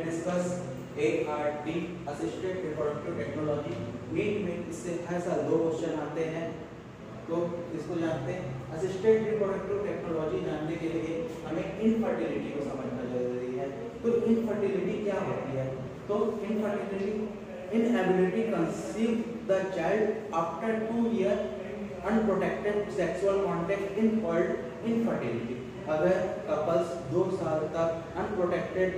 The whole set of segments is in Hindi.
Discuss ART assisted reproductive technology. NEET में इससे हर साल 2 क्वेश्चन आते हैं, तो इसको जानते हैं। असिस्टेड रिप्रोडक्टिव टेक्नोलॉजी जानने के लिए हमें इनफर्टिलिटी को समझना जरूरी है। तो इनफर्टिलिटी क्या होती है? तो infertility inability conceive the child after 2 year unprotected sexual contact in called infertility. अगर कपल्स 2 साल तक अनप्रोटेक्टेड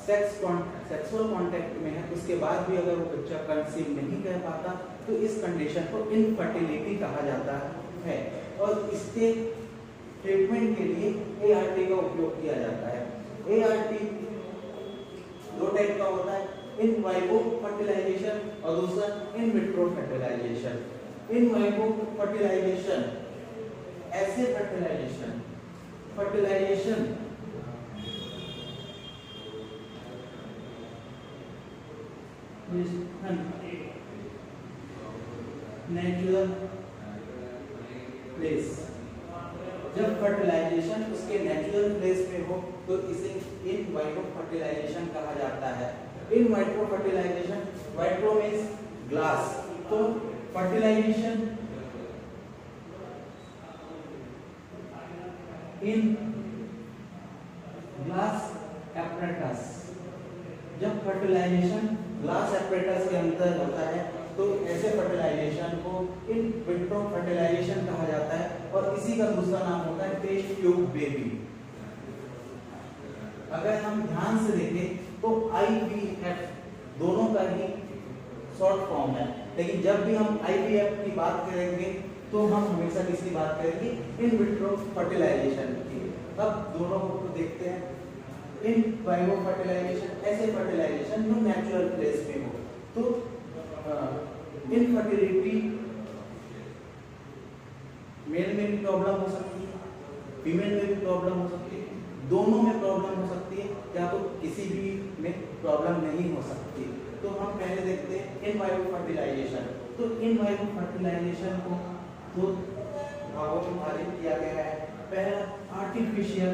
सेक्सुअल कांटेक्ट में है, उसके बाद भी अगर वो बच्चा कंसीव नहीं कर पाता, तो इस कंडीशन को इनफर्टिलिटी कहा जाता है। और इसके ट्रीटमेंट के लिए ART का उपयोग किया जाता है। ART 2 टाइप का होता है, इन वाइवो फर्टिलाइजेशन और दूसरा in vitro fertilization. In vivo fertilization ऐसे फर्टिलाइजेशन नेचुरल प्लेस। जब फर्टिलाइजेशन उसके नेचुरल प्लेस में हो तो इसे इन वाइट्रो फर्टिलाइजेशन कहा जाता है। In vitro fertilization, vitro means glass, तो फर्टिलाइजेशन इन ग्लास एपरेटस। जब फर्टिलाइजेशन ग्लास एपरेटस के अंदर होता है तो ऐसे फर्टिलाइजेशन को इन विट्रो फर्टिलाइजेशन कहा जाता है। और इसी का दूसरा नाम होता है टेस्ट ट्यूब बेबी। अगर हम ध्यान से देखें तो IVF दोनों का ही शॉर्ट फॉर्म है, लेकिन जब भी हम IVF की बात करेंगे तो हम हमेशा किसकी बात करेंगे? इन विट्रो फर्टिलाइजेशन की। अब दोनों को देखते हैं। इन वाइवो फर्टिलाइजेशन ऐसे फर्टिलाइजेशन जो नेचुरल प्लेस में हो। तो इनफर्टिलिटी मेल में भी प्रॉब्लम हो सकती है, फीमेल में भी प्रॉब्लम हो सकती है, दोनों में प्रॉब्लम हो सकती है, या तो किसी भी में प्रॉब्लम नहीं हो सकती। तो हम पहले देखते हैं इन वाइवो फर्टिलाइजेशन। तो इन वाइवो फर्टिलाइजेशन को 2 भागों में विभाजित किया गया है। पहला आर्टिफिशियल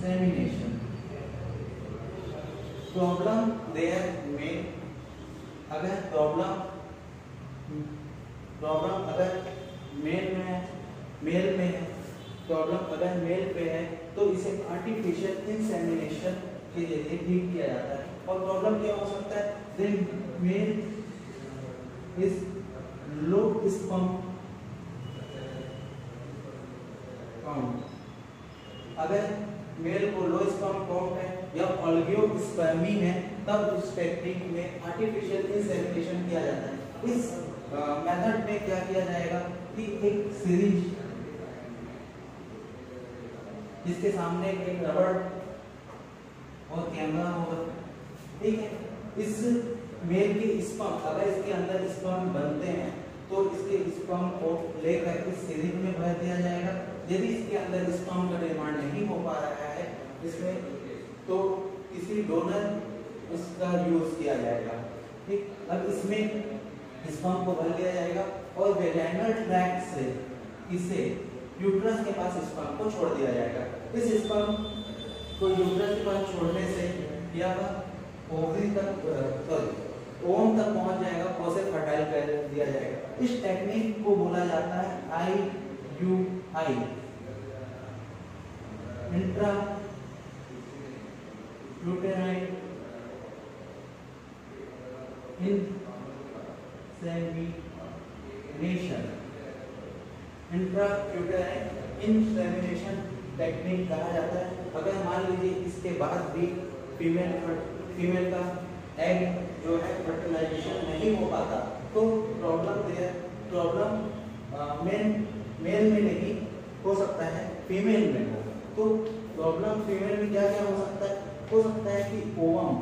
insemination। प्रॉब्लम देयर में अगर प्रॉब्लम अगर मेल में है, प्रॉब्लम अगर मेल पे है तो इसे आर्टिफिशियल इंसेमिनेशन के जरिए ठीक किया जाता है। और प्रॉब्लम क्या हो सकता है? The male is low sperm count. अगर मेल को लो स्पर्म काउंट है या ओलिगोस्पर्मी है, तब उस टेक्निक में आर्टिफिशियल इंसेमिनेशन किया जाता है। इस मेथड में क्या किया जाएगा कि एक सिरिंज जिसके सामने एक रबड़ और कैमरा होगा, ठीक है। इस मेल के स्पर्म, अगर इसके अंदर स्पर्म बनते हैं तो इसके स्पर्म को लेकर इस सिरिंज में भर दिया जाएगा। यदि इसके अंदर स्पर्म का निर्माण नहीं हो पा रहा है इसमें, तो किसी डोनर इसका यूज किया जाएगा, ठीक। अब इसमें स्पर्म को भर लिया जाएगा और वेजाइनल ट्रैक्ट से इसे यूट्रस के पास स्पर्म को छोड़ दिया जाएगा। इस स्पर्म को यूट्रस के पास छोड़ने से क्या ओवरी तक ओम तक पहुंच जाएगा और उसे फर्टाइल कर दिया जाएगा। इस टेक्निक को बोला जाता है IUI, intra uterine insemination. Intra uterine insemination technique कहा जाता है। अगर मान लीजिए इसके बाद भी फीमेल का एग जो है फर्टिलाइजेशन नहीं हो पाता, तो प्रॉब्लम मेल में नहीं हो सकता है, फीमेल में हो। तो प्रॉब्लम फीमेल में क्या क्या हो सकता है? हो सकता है कि ओवम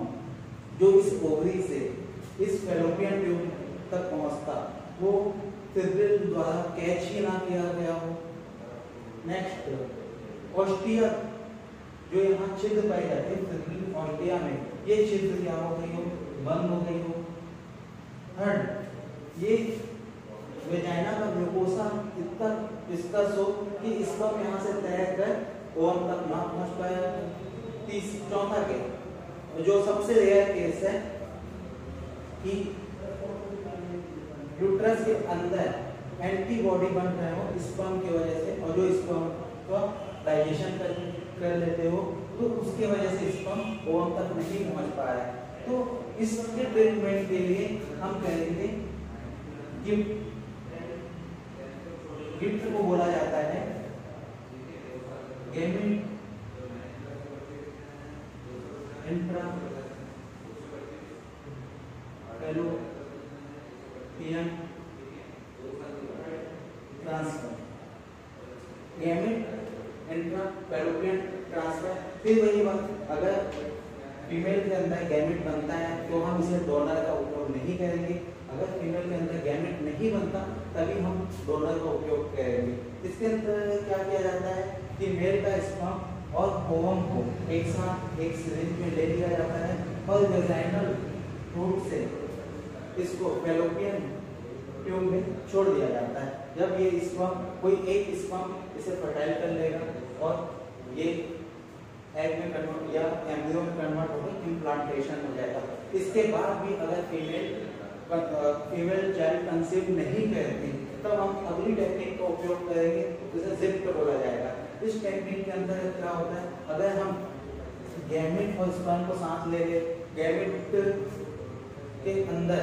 जो इस ओवरी से इस फैलोपियन ट्यूब तक पहुंचता, वो फिब्रिल द्वारा कैच ही ना किया गया हो। नेक्स्ट ऑस्टिया जो यहाँ छिद्र पाई जाती है फिब्रिल ऑस्टिया में, ये छिद्र क्या हो गई हो? बंद हो गई हो। थर्ड, ये वेजाइना का म्यूकोसा इतना इसका सो कि स्पर्म यहाँ से तैर कर ओवम तक ना पहुंच पाया। चौथा केस जो सबसे रेयर केस है कि यूट्रस के अंदर एंटीबॉडी बन रहे हो स्पर्म की वजह से, और जो स्पर्म का डाइजेशन कर लेते हो तो उसके वजह से स्पर्म ओवम तक नहीं पहुंच पा रहा है। तो इसके ट्रीटमेंट के लिए हम कहेंगे गिफ्ट को बोला जाता है gamete intra fallopian transfer, gamete intra fallopian transfer. फिर वही बात, अगर फीमेल के अंदर गैमेट बनता है तो हम इसे डोनर का उपयोग नहीं करेंगे, अगर फीमेल के अंदर गैमेट नहीं बनता तभी हम डोनर का उपयोग करेंगे। इसके अंदर क्या किया जाता है कि मेल का स्पर्म और ओवम को एक साथ एक सिरिंज में ले लिया जाता है और वेजाइनल रूट से इसको फैलोपियन ट्यूब में छोड़ दिया जाता है। जब ये स्पर्म कोई एक स्पर्म इसे फर्टाइल कर लेगा और ये एग में कन्वर्ट या एम्ब्रियो में कन्वर्ट होकर इम्प्लांटेशन हो जाएगा। इसके बाद भी अगर फीमेल चाइल्ड कंसीव नहीं करती तब हम अगली टेक्निक का उपयोग करेंगे, जिसे जिप्ट बोला जाएगा। इस टेक्निक के अंदर क्या होता है, अगर हम गैमेट और स्पर्म को साथ ले ले, गैमेट के अंदर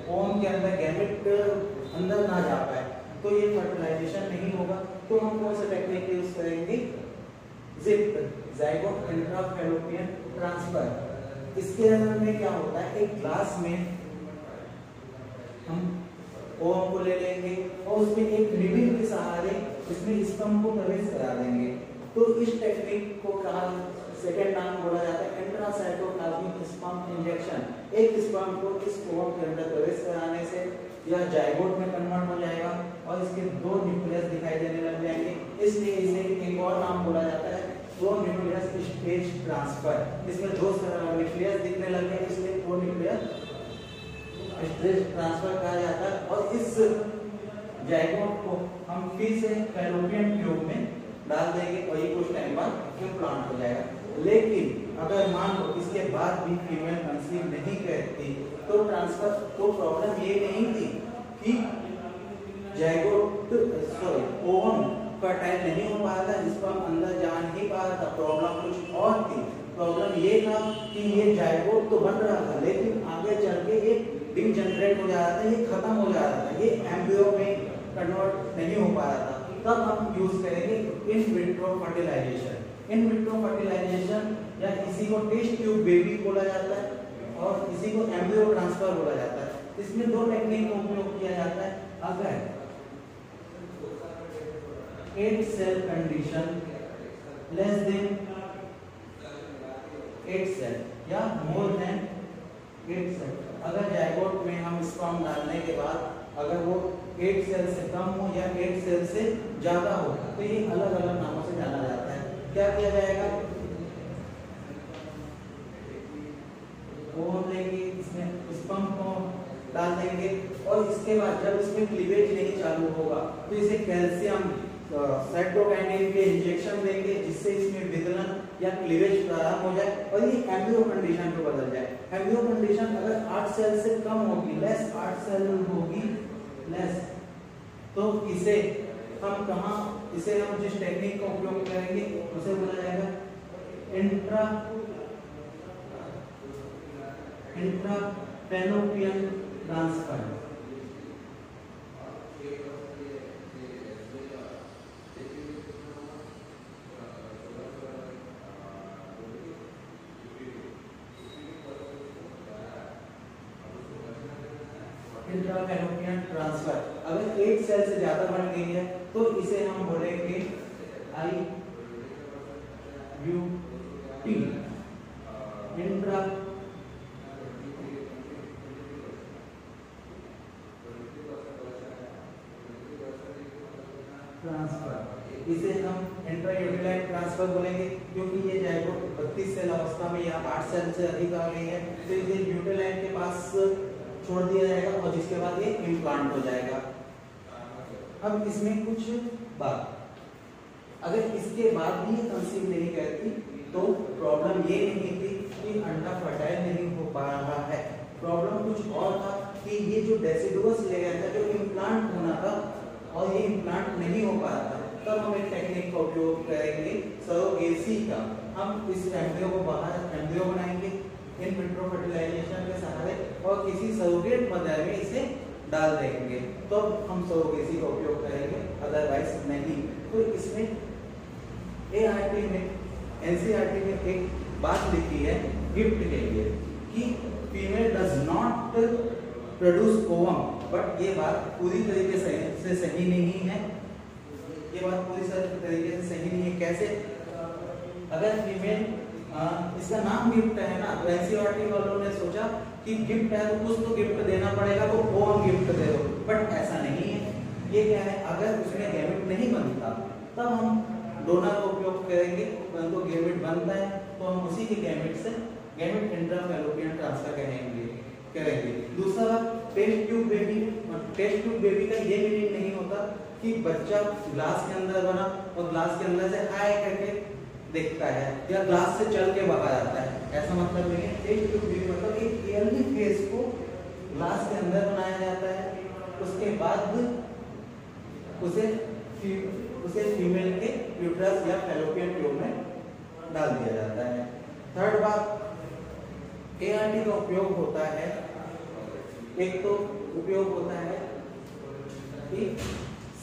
ओवम के अंदर गैमेट अंदर ना जा पाए तो ये फर्टिलाइजेशन नहीं होगा, तो हम कौन सा टेक्निक यूज करेंगे, जिप्ट ज़ाइगोट इंट्रा फैलोपियन ट्रांसफर। इसके अंदर में क्या होता है, एक ग्लास में हम ओवम को ले लेंगे और उसमें एक नीडल के सहारे इसमें स्पर्म को प्रवेश करा देंगे। तो इस टेक्निक को कहा सेकेंड नाम बोला जाता है इंट्रासाइटोप्लाज्मिक स्पर्म इंजेक्शन। एक स्पर्म को इस ओवम के अंदर प्रवेश कराने से यह जाइगोट में कन्वर्ट हो जाएगा और इसके दो न्यूक्लियस दिखाई देने लग जाएंगे, इसलिए इसे एक और नाम बोला जाता है दो न्यूक्लियस स्टेज ट्रांसफर। इसमें दो न्यूक्लियस दिखने लगे इसलिए दो न्यूक्लियस स्टेज ट्रांसफर कहा जाता है। और इस जाइगोट को हम फिर से फैलोपियन ट्यूब में डाल देंगे और ये कुछ टाइम बाद इम्प्लांट हो जाएगा। लेकिन अगर मान लो इसके बाद भी फीमेल कंसीव नहीं करती तो ट्रांसफर तो प्रॉब्लम ये नहीं थी कि जाइगोट ओवम फर्टाइल नहीं हो पा रहा था, स्पर्म अंदर जा नहीं पा रहा था, प्रॉब्लम कुछ और थी। प्रॉब्लम ये था कि ये जाइगोट तो बन रहा था लेकिन आगे चल के ये डिजनरेट हो जा रहा था, ये खत्म हो जा रहा था, ये एम्ब्रियो में कन्वर्ट नहीं हो पा रहा था। तब हम यूज करेंगे in vitro fertilization. In vitro fertilization या इसी को टेस्ट ट्यूब बेबी बोला जाता है और इसी को एम्ब्रियो ट्रांसफर बोला जाता है। इसमें दो टेक्निक का उपयोग किया जाता है। अगर 8 cell condition less than 8 cell या मोर देन 8 सेल, अगर जाइगोट में हम स्पर्म डालने के बाद अगर वो 8 सेल से कम हो या 8 सेल से ज्यादा हो तो ये अलग अलग नामों से जाना जाता है। क्या किया जाएगा, वो लेंगे इसमें स्पर्म को डाल देंगे और इसके बाद जब इसमें क्लीवेज नहीं चालू होगा तो इसे कैल्शियम साइटोकाइनिन के इंजेक्शन देंगे जिससे इसमें विदलन या क्लीवेज प्रारंभ हो जाए और ये एम्ब्रियो कंडीशन पे बदल जाए। एम्ब्रियो कंडीशन अगर 8 सेल से कम होगी, लेस 8 सेल होगी लेस, तो इसे हम कहाँ, इसे हम जिस टेक्निक का उपयोग करेंगे उसे बोला जाएगा इंट्रा फैलोपियन ट्रांसफर। इंट्राफैलोपियन ट्रांसफर अगर 8 सेल से ज्यादा बढ़ गई है तो इसे हम बोलेंगे IUT इंट्रा ट्रांसफर। इसे हम इंट्रायूटिलाइन ट्रांसफर बोलेंगे क्योंकि ये जाइगोट 32 सेल अवस्था में या 8 सेल से अधिक आ गई है तो इसे यूटिलाइन के पास छोड़ दिया जाएगा और जिसके बाद ये इम्प्लांट हो जाएगा। अब इसमें कुछ बात, अगर इसके बाद भी ये कंसीव नहीं करती तो प्रॉब्लम ये नहीं थी कि अंडा फर्टाइल नहीं हो पा रहा है, प्रॉब्लम कुछ और था कि ये जो डेसिडुअस लेयर था जो इम्प्लांट होना था और ये इम्प्लांट नहीं हो पा रहा था। तब हम एक टेक्निक का उपयोग करेंगे सरोगेसी का। हम इस एम्ब्रियो को बाहर एम्ब्रियो बनाएंगे इन विट्रो फर्टिलाइजेशन के सहारे और किसी सरोगेट मदर में इसे डाल देंगे, तो हम सरोगेसी का उपयोग करेंगे, अदरवाइज नहीं। तो इसमें एआरटी में एनसीईआरटी में एक बात लिखी है गिफ्ट के लिए कि female does not produce ovum, but ये बात पूरी तरीके से सही नहीं है। ये बात पूरी तरीके से सही नहीं है। कैसे? अगर फीमेल इसका नाम गिफ्ट है ना, तो एनसीईआरटी वालों ने सोचा कि गिफ्ट है तो कुछ तो गिफ्ट देना पड़ेगा, तो ओवम गिफ्ट दे दो, बट ऐसा नहीं है। ये क्या है, अगर उसमें गैमेट नहीं बनता तब हम डोनर का उपयोग करेंगे, परंतु गैमेट बनता है तो हम उसी के गैमेट से गैमेट इंट्राफैलोपियन ट्रांसफर करेंगे। दूसरा test tube baby, test tube baby का ये मीनिंग नहीं होता कि बच्चा ग्लास के अंदर बना और ग्लास के अंदर से हाय करके देखता है या ग्लास से चल के बाहर आता है, ऐसा मतलब नहीं है। टेस्ट ट्यूब बेबी मतलब एक ईयरली फेस को ग्लास के अंदर बनाया जाता है, उसके बाद उसे फीमेल के यूट्रस या फैलोपियन ट्यूब में डाल दिया जाता है। थर्ड बात, एआरटी का उपयोग होता है, एक तो उपयोग होता है कि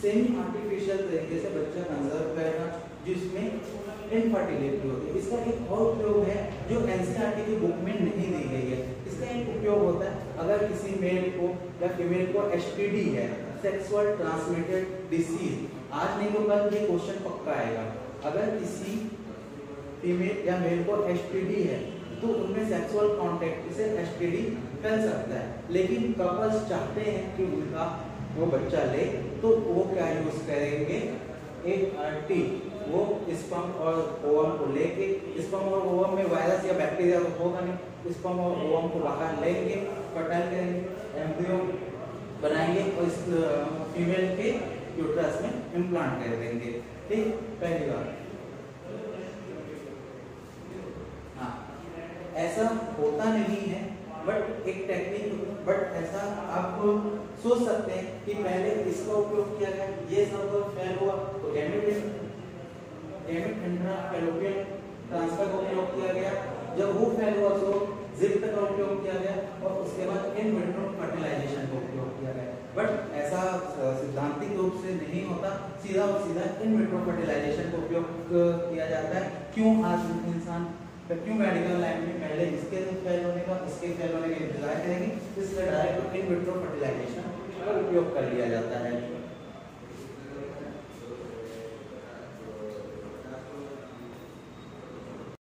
सेमी आर्टिफिशियल तरीके से बच्चा कंजर्व करना जिसमें इनफर्टिलिटी होती है। इसका एक और उपयोग है जो एनसीईआरटी की बुक में नहीं दी गई है। इसका एक उपयोग होता है अगर किसी मेल को या फीमेल को एसटीडी है, सेक्सुअल ट्रांसमिटेड डिसीज, आज नहीं तो कल ये क्वेश्चन पक्का आएगा, अगर किसी फीमेल या मेल को एसटीडी है तो उनमें सेक्सुअल कांटेक्ट से एसटीडी फैल सकता है, लेकिन कपल्स चाहते हैं कि उनका वो बच्चा ले तो वो क्या यूज करेंगे, एआरटी। वो स्पर्म और ओवम को लेके, स्पर्म और ओवम में वायरस या बैक्टीरिया तो होगा नहीं, स्पर्म और ओवम को बाहर लेंगे, फर्टाइल करेंगे, एम्ब्रियो बनाएंगे और इस फीमेल के यूट्रस में इम्प्लांट कर देंगे। ठीक, पहली बात। हाँ, ऐसा होता नहीं है बट एक टेक्निक, बट ऐसा आप सोच सकते हैं कि पहले इसका उपयोग किया गया, ये सब फेल हुआ तो गैमेट इंट्राफैलोपियन ट्रांसफर का उपयोग किया गया, जब वो फेल हुआ तो जिप्ट का उपयोग किया गया और उसके बाद इन विट्रो फर्टिलाइजेशन का उपयोग किया गया। बट ऐसा सिद्धांतिक रूप से नहीं होता, सीधा और सीधा इन विट्रो फर्टिलाइजेशन का उपयोग किया जाता है। क्यों आज इंसान क्यों मेडिकल लाइन में पहले इसके फेल होने का इसके फेल होने का इंतजार करेंगे, इसलिए डायरेक्ट इन विट्रो फर्टिलाइजेशन का उपयोग कर लिया जाता है।